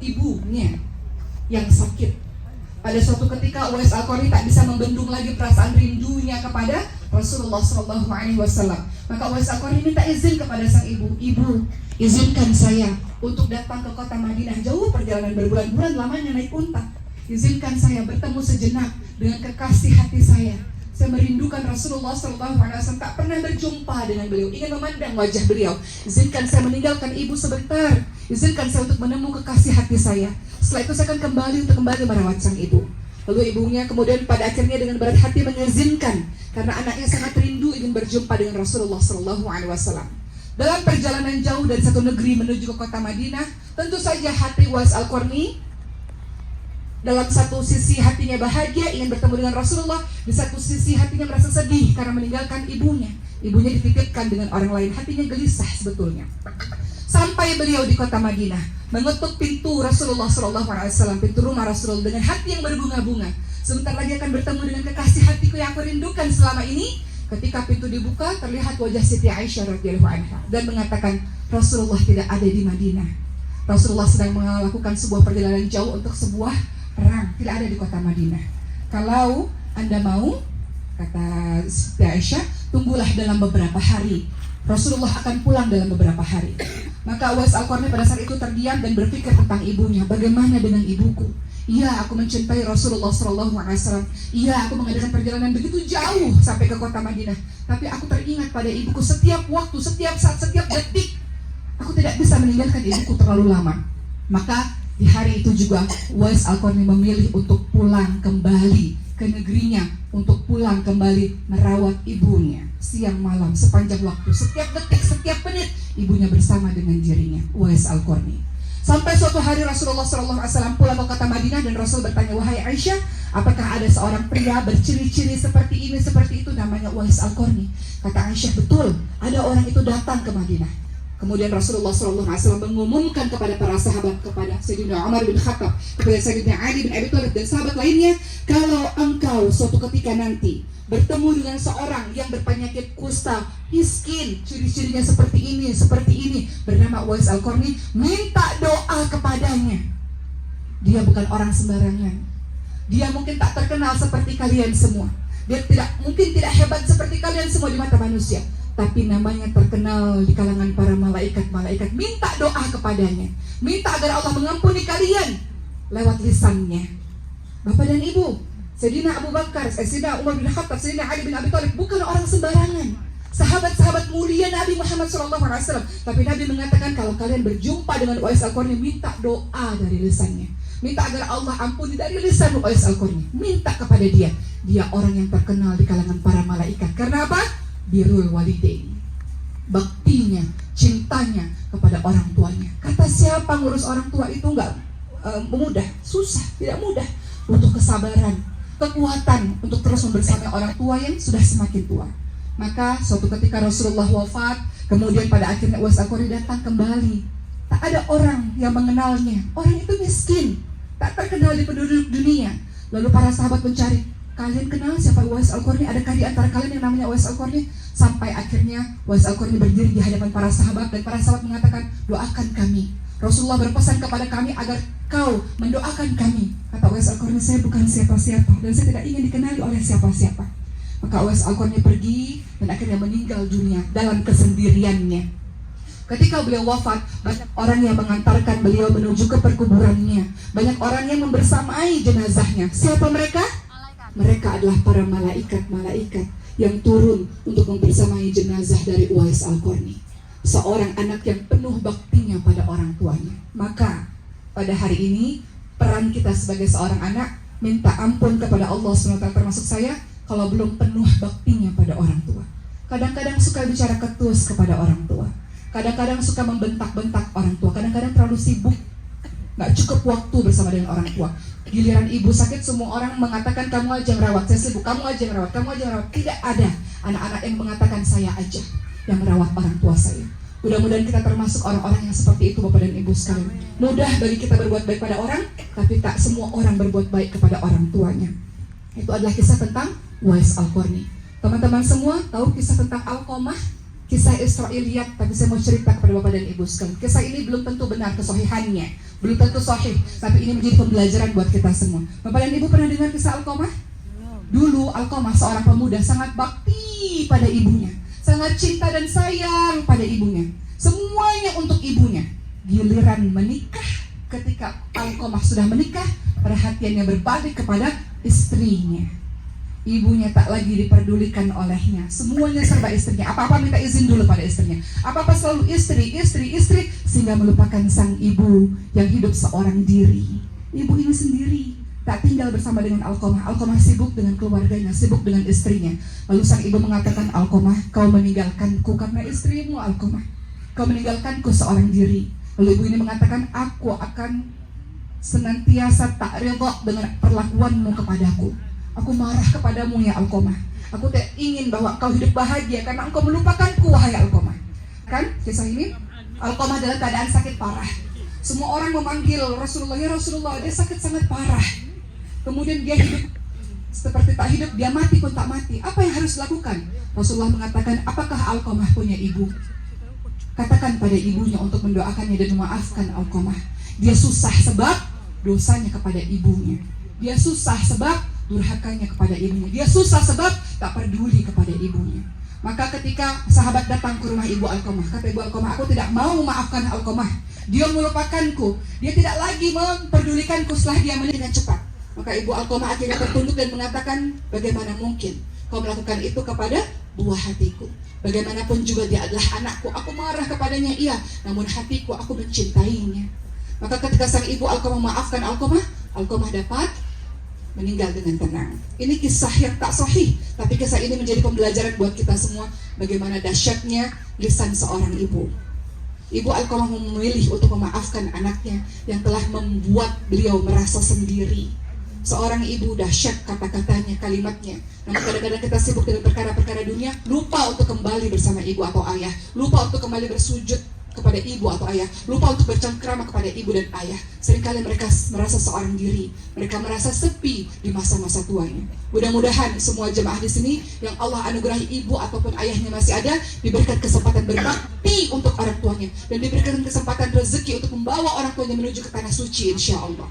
ibunya yang sakit. Pada suatu ketika Uwais Al-Qarni tak bisa membendung lagi perasaan rindunya kepada Rasulullah SAW. Maka Uwais Al-Qarni minta izin kepada sang ibu, "Ibu, izinkan saya untuk datang ke kota Madinah, jauh perjalanan berbulan-bulan lamanya naik unta. Izinkan saya bertemu sejenak dengan kekasih hati saya. Saya merindukan Rasulullah SAW, tak pernah berjumpa dengan beliau, ingin memandang wajah beliau. Izinkan saya meninggalkan ibu sebentar. Izinkan saya untuk menemui kekasih hati saya. Setelah itu saya akan kembali untuk kembali merawat sang ibu." Lalu ibunya kemudian pada akhirnya dengan berat hati mengizinkan, karena anaknya sangat rindu ingin berjumpa dengan Rasulullah SAW. Dalam perjalanan jauh dari satu negeri menuju ke kota Madinah, tentu saja hati Uwais Al-Qarni dalam satu sisi hatinya bahagia ingin bertemu dengan Rasulullah, di satu sisi hatinya merasa sedih karena meninggalkan ibunya. Ibunya dititipkan dengan orang lain, hatinya gelisah sebetulnya. Sampai beliau di kota Madinah, mengetuk pintu Rasulullah SAW, pintu rumah Rasulullah dengan hati yang berbunga-bunga. Sebentar lagi akan bertemu dengan kekasih hatiku yang aku rindukan selama ini. Ketika pintu dibuka, terlihat wajah Siti Aisyah radhiyallahu anha dan mengatakan, Rasulullah tidak ada di Madinah. Rasulullah sedang melakukan sebuah perjalanan jauh untuk sebuah perang, tidak ada di kota Madinah. Kalau Anda mau, kata Siti Aisyah, tunggulah dalam beberapa hari. Rasulullah akan pulang dalam beberapa hari. Maka Uwais Al-Qarni pada saat itu terdiam dan berpikir tentang ibunya. Bagaimana dengan ibuku? Iya, aku mencintai Rasulullah SAW. Iya, aku mengadakan perjalanan begitu jauh sampai ke kota Madinah. Tapi aku teringat pada ibuku setiap waktu, setiap saat, setiap detik. Aku tidak bisa meninggalkan ibuku terlalu lama. Maka di hari itu juga Uwais Al-Qarni memilih untuk pulang kembali ke negerinya, untuk pulang kembali merawat ibunya siang malam sepanjang waktu, setiap detik, setiap menit ibunya bersama dengan dirinya, Uwais Al-Qarni. Sampai suatu hari Rasulullah SAW pulang ke kota Madinah dan Rasul bertanya, "Wahai Aisyah, apakah ada seorang pria berciri-ciri seperti ini, seperti itu, namanya Uwais Al-Qarni?" Kata Aisyah, "Betul, ada orang itu datang ke Madinah." Kemudian Rasulullah SAW mengumumkan kepada para sahabat, kepada Sayyidina Umar bin Khattab, kepada Sayyidina Ali bin Abi Thalib dan sahabat lainnya, "Kalau engkau suatu ketika nanti bertemu dengan seorang yang berpenyakit kusta, miskin, ciri-cirinya seperti ini, bernama Uwais Al-Qarni, minta doa kepadanya. Dia bukan orang sembarangan. Dia mungkin tak terkenal seperti kalian semua. Dia mungkin tidak hebat seperti kalian semua di mata manusia, tapi namanya terkenal di kalangan para malaikat-malaikat. Minta doa kepadanya. Minta agar Allah mengampuni kalian lewat lisannya." Bapak dan Ibu, Sayyidina Abu Bakar, Sayyidina Umar bin Khattab, Sayyidina Ali bin Abi Thalib bukan orang sembarangan. Sahabat-sahabat mulia Nabi Muhammad SAW. Tapi Nabi mengatakan, kalau kalian berjumpa dengan Uwais Al-Qarni, minta doa dari lisannya. Minta agar Allah ampuni dari lisan Uwais Al-Qarni. Minta kepada dia. Dia orang yang terkenal di kalangan para malaikat. Karena apa? Birrul walidain, baktinya, cintanya kepada orang tuanya. Kata siapa ngurus orang tua itu enggak mudah, susah, tidak mudah. Butuh kesabaran, kekuatan untuk terus membersamai orang tua yang sudah semakin tua. Maka suatu ketika Rasulullah wafat, kemudian pada akhirnya Uwais Al-Qarni datang kembali. Tak ada orang yang mengenalnya. Orang itu miskin, tak terkenal di penduduk dunia. Lalu para sahabat mencari, "Kalian kenal siapa Uwais Al-Qarni? Adakah di antara kalian yang namanya Uwais Al-Qarni?" Sampai akhirnya Uwais Al-Qarni berdiri di hadapan para sahabat dan para sahabat mengatakan, "Doakan kami. Rasulullah berpesan kepada kami agar kau mendoakan kami." Kata Uwais Al-Qarni, "Saya bukan siapa-siapa dan saya tidak ingin dikenali oleh siapa-siapa." Maka Uwais Al-Qarni pergi dan akhirnya meninggal dunia dalam kesendiriannya. Ketika beliau wafat, banyak orang yang mengantarkan beliau menuju ke perkuburannya. Banyak orang yang membersamai jenazahnya. Siapa mereka? Mereka adalah para malaikat-malaikat yang turun untuk membersamai jenazah dari Uwais Al-Qarni, seorang anak yang penuh baktinya pada orang tuanya. Maka pada hari ini peran kita sebagai seorang anak minta ampun kepada Allah SWT, termasuk saya, kalau belum penuh baktinya pada orang tua. Kadang-kadang suka bicara ketus kepada orang tua. Kadang-kadang suka membentak-bentak orang tua. Kadang-kadang terlalu sibuk, gak cukup waktu bersama dengan orang tua. Giliran ibu sakit, semua orang mengatakan, "Kamu aja yang rawat." Saya sibuk, "Kamu aja yang rawat, kamu aja yang rawat." Tidak ada anak-anak yang mengatakan, "Saya aja yang merawat orang tua saya." Mudah-mudahan kita termasuk orang-orang yang seperti itu, Bapak dan Ibu sekalian. Mudah bagi kita berbuat baik pada orang, tapi tak semua orang berbuat baik kepada orang tuanya. Itu adalah kisah tentang Uwais Al-Qarni. Teman-teman semua tahu kisah tentang Alqamah? kisah Israiliyat, tapi saya mau cerita kepada Bapak dan Ibu sekalian. Kisah ini belum tentu benar kesahihannya, belum tentu sahih, tapi ini menjadi pembelajaran buat kita semua. Bapak dan Ibu pernah dengar kisah Alqamah? Dulu Alqamah seorang pemuda sangat bakti pada ibunya, sangat cinta dan sayang pada ibunya, semuanya untuk ibunya. Giliran menikah, ketika Alqamah sudah menikah, perhatiannya berbalik kepada istrinya. Ibunya tak lagi diperdulikan olehnya, semuanya serba istrinya. Apa-apa minta izin dulu pada istrinya, apa-apa selalu istri, sehingga melupakan sang ibu yang hidup seorang diri. Ibu ini sendiri, tak tinggal bersama dengan Alqamah. Alqamah sibuk dengan keluarganya, sibuk dengan istrinya. Lalu sang ibu mengatakan, Alqamah, kau meninggalkanku karena istrimu, Alqamah. Kau meninggalkanku seorang diri. Lalu ibu ini mengatakan, aku akan senantiasa tak ridha dengan perlakuanmu kepadaku. Aku marah kepadamu ya Alqamah. Aku tak ingin bahwa kau hidup bahagia karena engkau melupakanku, wahai Alqamah. Kan kisah ini, Alqamah dalam keadaan sakit parah. Semua orang memanggil Rasulullah, ya Rasulullah, dia sakit sangat parah. Kemudian dia hidup seperti tak hidup, dia mati pun tak mati. Apa yang harus dilakukan? Rasulullah mengatakan, apakah Alqamah punya ibu? Katakan pada ibunya untuk mendoakannya dan memaafkan Alqamah. Dia susah sebab dosanya kepada ibunya. Dia susah sebab durhakanya kepada ibunya. Dia susah sebab tak peduli kepada ibunya. Maka ketika sahabat datang ke rumah ibu Alqamah, kata ibu Alqamah, aku tidak mau memaafkan Alqamah. Dia melupakanku. Dia tidak lagi memperdulikanku setelah dia meninggal dengan cepat. Maka ibu Alqamah akhirnya tertunduk dan mengatakan, bagaimana mungkin kau melakukan itu kepada buah hatiku? Bagaimanapun juga dia adalah anakku. Aku marah kepadanya, iya, namun hatiku aku mencintainya. Maka ketika sang ibu Alqamah memaafkan Alqamah, Alqamah dapat meninggal dengan tenang. Ini kisah yang tak sahih, tapi kisah ini menjadi pembelajaran buat kita semua bagaimana dahsyatnya lisan seorang ibu. Ibu Alqamah memilih untuk memaafkan anaknya yang telah membuat beliau merasa sendiri. Seorang ibu dahsyat kata-katanya, kalimatnya. Namun kadang-kadang kita sibuk dengan perkara-perkara dunia, lupa untuk kembali bersama ibu atau ayah, lupa untuk kembali bersujud kepada ibu atau ayah, lupa untuk bercengkrama kepada ibu dan ayah. Seringkali mereka merasa seorang diri, mereka merasa sepi di masa-masa tuanya. Mudah-mudahan semua jemaah di sini yang Allah anugerahi ibu ataupun ayahnya masih ada, diberikan kesempatan berbakti untuk orang tuanya dan diberikan kesempatan rezeki untuk membawa orang tuanya menuju ke tanah suci, insya Allah.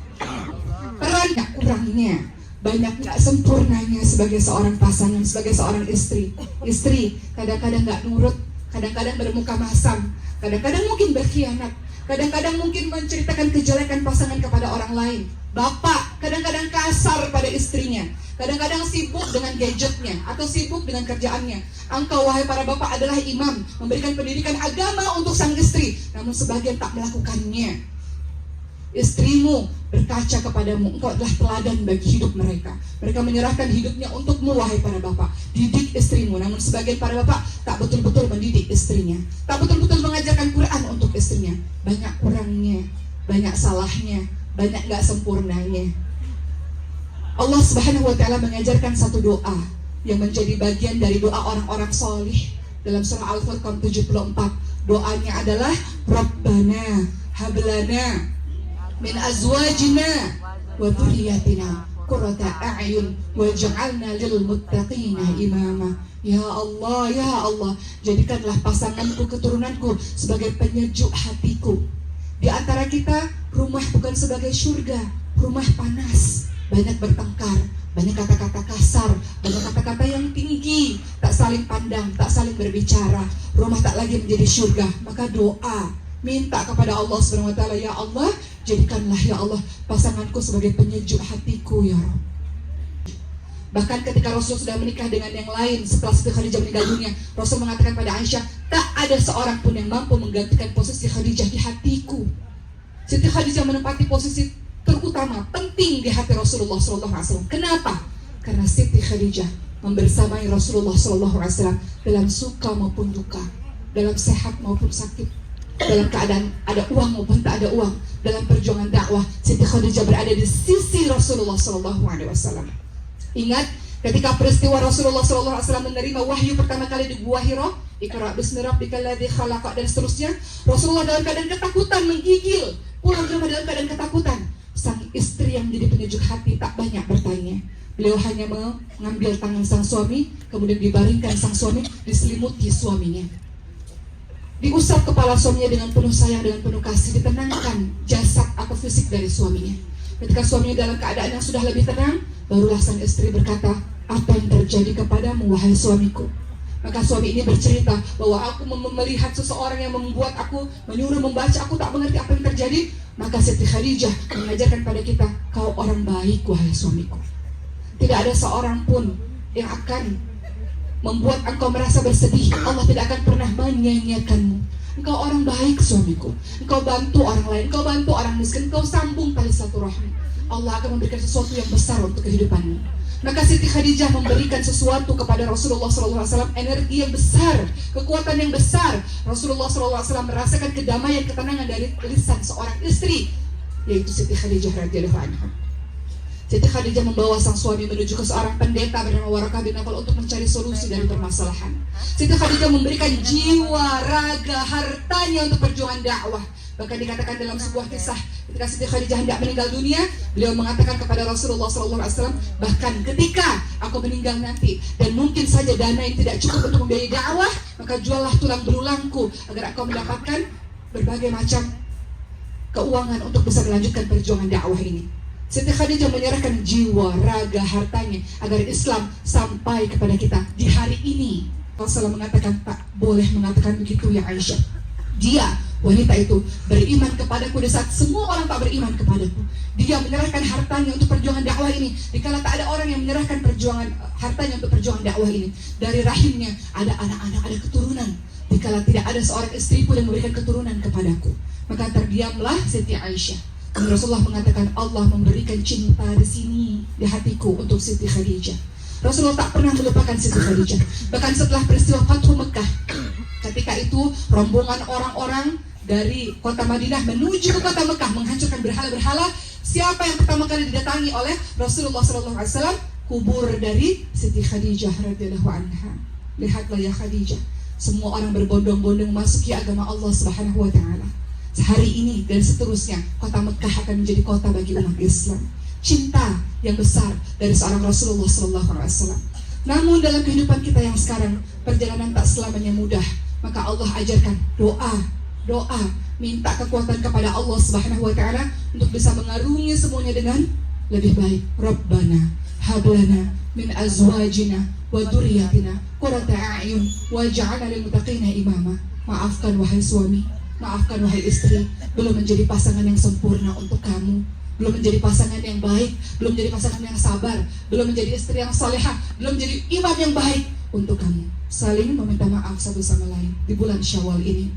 Perannya kurangnya, banyak gak sempurnanya sebagai seorang pasangan, sebagai seorang istri. Istri kadang-kadang gak nurut, kadang-kadang bermuka masam, kadang-kadang mungkin berkhianat, kadang-kadang mungkin menceritakan kejelekan pasangan kepada orang lain. Bapak kadang-kadang kasar pada istrinya, kadang-kadang sibuk dengan gadgetnya atau sibuk dengan kerjaannya. Engkau wahai para bapak adalah imam, memberikan pendidikan agama untuk sang istri, namun sebagian tak melakukannya. Istrimu berkaca kepadamu, engkau adalah teladan bagi hidup mereka. Mereka menyerahkan hidupnya untukmu wahai para bapak. Didik istrimu, namun sebagian para bapak tak betul-betul mendidik istrinya, tak betul-betul mengajarkan Quran untuk istrinya. Banyak kurangnya, banyak salahnya, banyak gak sempurnanya. Allah Subhanahu wa ta'ala mengajarkan satu doa yang menjadi bagian dari doa orang-orang solih dalam surah Al-Furqan 74. Doanya adalah Rabbana hablana min azwajina wa dhurriyyatina qurrata a'yun waj'alna lil muttaqina imama. Ya Allah, ya Allah, jadikanlah pasanganku, keturunanku sebagai penyejuk hatiku. Di antara kita, rumah bukan sebagai surga, rumah panas, banyak bertengkar, banyak kata-kata kasar, banyak kata-kata yang tinggi, tak saling pandang, tak saling berbicara. Rumah tak lagi menjadi surga. Maka doa, minta kepada Allah Subhanahu wa ta'ala, ya Allah, jadikanlah ya Allah pasanganku sebagai penyejuk hatiku ya Rabb. Bahkan ketika Rasul sudah menikah dengan yang lain setelah Siti Khadijah meninggal dunia, Rasul mengatakan pada Aisyah, tak ada seorang pun yang mampu menggantikan posisi Khadijah di hatiku. Siti Khadijah menempati posisi terutama, penting di hati Rasulullah SAW. Kenapa? Karena Siti Khadijah membersamai Rasulullah SAW dalam suka maupun duka, dalam sehat maupun sakit, dalam keadaan ada uang maupun tak ada uang. Dalam perjuangan dakwah, Siti Khadijah berada di sisi Rasulullah SAW. Ingat ketika peristiwa Rasulullah SAW menerima wahyu pertama kali di Gua Hira, Iqra bismi rabbikal ladzi khalaq dan seterusnya, Rasulullah dalam keadaan ketakutan menggigil, pulang ke rumah dalam keadaan ketakutan. Sang istri yang menjadi penyejuk hati tak banyak bertanya. Beliau hanya mengambil tangan sang suami, kemudian dibaringkan sang suami, diselimuti suaminya. Diusap kepala suaminya dengan penuh sayang, dengan penuh kasih, ditenangkan jasad atau fisik dari suaminya. Ketika suaminya dalam keadaan yang sudah lebih tenang, barulah sang istri berkata, apa yang terjadi kepadamu wahai suamiku? Maka suami ini bercerita bahwa aku melihat seseorang yang membuat aku, menyuruh membaca, aku tak mengerti apa yang terjadi. Maka Siti Khadijah mengajarkan pada kita, kau orang baik wahai suamiku. Tidak ada seorang pun yang akan membuat engkau merasa bersedih. Allah tidak akan pernah menyanyiakanmu. Engkau orang baik suamiku. Engkau bantu orang lain, engkau bantu orang miskin, engkau sambung tali silaturahmi. Allah akan memberikan sesuatu yang besar untuk kehidupanmu. Maka Siti Khadijah memberikan sesuatu kepada Rasulullah SAW, energi yang besar, kekuatan yang besar. Rasulullah SAW merasakan kedamaian, ketenangan dari lisan seorang istri, yaitu Siti Khadijah radhiyallahu anha. Siti Khadijah membawa sang suami menuju ke seorang pendeta bernama Warakah bin Nawfal untuk mencari solusi dari permasalahan. Siti Khadijah memberikan jiwa, raga, hartanya untuk perjuangan dakwah. Bahkan dikatakan dalam sebuah kisah, ketika Siti Khadijah hendak meninggal dunia, beliau mengatakan kepada Rasulullah SAW, bahkan ketika aku meninggal nanti dan mungkin saja dana yang tidak cukup untuk membiayai dakwah, maka juallah tulang belulangku agar aku mendapatkan berbagai macam keuangan untuk bisa melanjutkan perjuangan dakwah ini. Siti Khadijah menyerahkan jiwa, raga, hartanya agar Islam sampai kepada kita di hari ini. Rasulullah mengatakan, tak boleh mengatakan begitu ya Aisyah. Dia, wanita itu, beriman kepadaku di saat semua orang tak beriman kepadaku. Dia menyerahkan hartanya untuk perjuangan dakwah ini dikala tak ada orang yang menyerahkan perjuangan hartanya untuk perjuangan dakwah ini. Dari rahimnya ada anak-anak, ada keturunan. Dikala tidak ada seorang istri pun yang memberikan keturunan kepadaku. Maka terdiamlah Siti Aisyah. Dan Rasulullah mengatakan, Allah memberikan cinta di sini, di hatiku untuk Siti Khadijah. Rasulullah tak pernah melupakan Siti Khadijah. Bahkan setelah peristiwa Fathu Mekah, ketika itu rombongan orang-orang dari kota Madinah menuju ke kota Mekah menghancurkan berhala-berhala. Siapa yang pertama kali didatangi oleh Rasulullah SAW? Kubur dari Siti Khadijah radhiyallahu anha. Lihatlah ya Khadijah, semua orang berbondong-bondong masuki agama Allah Subhanahu wa taala. Hari ini dan seterusnya kota Mekah akan menjadi kota bagi umat Islam. Cinta yang besar dari seorang Rasulullah SAW. Namun dalam kehidupan kita yang sekarang, perjalanan tak selamanya mudah. Maka Allah ajarkan doa, minta kekuatan kepada Allah Subhanahu wa taala untuk bisa mengarungi semuanya dengan lebih baik. Rabbana hablana min azwajina wa dzurriyyatina qurrata a'yun waj'alna lil muttaqina imama. Maafkan wahai suami, maafkan wahai istri, belum menjadi pasangan yang sempurna untuk kamu, belum menjadi pasangan yang baik, belum menjadi pasangan yang sabar, belum menjadi istri yang salehah, belum menjadi imam yang baik untuk kamu. Saling meminta maaf satu sama lain di bulan Syawal ini.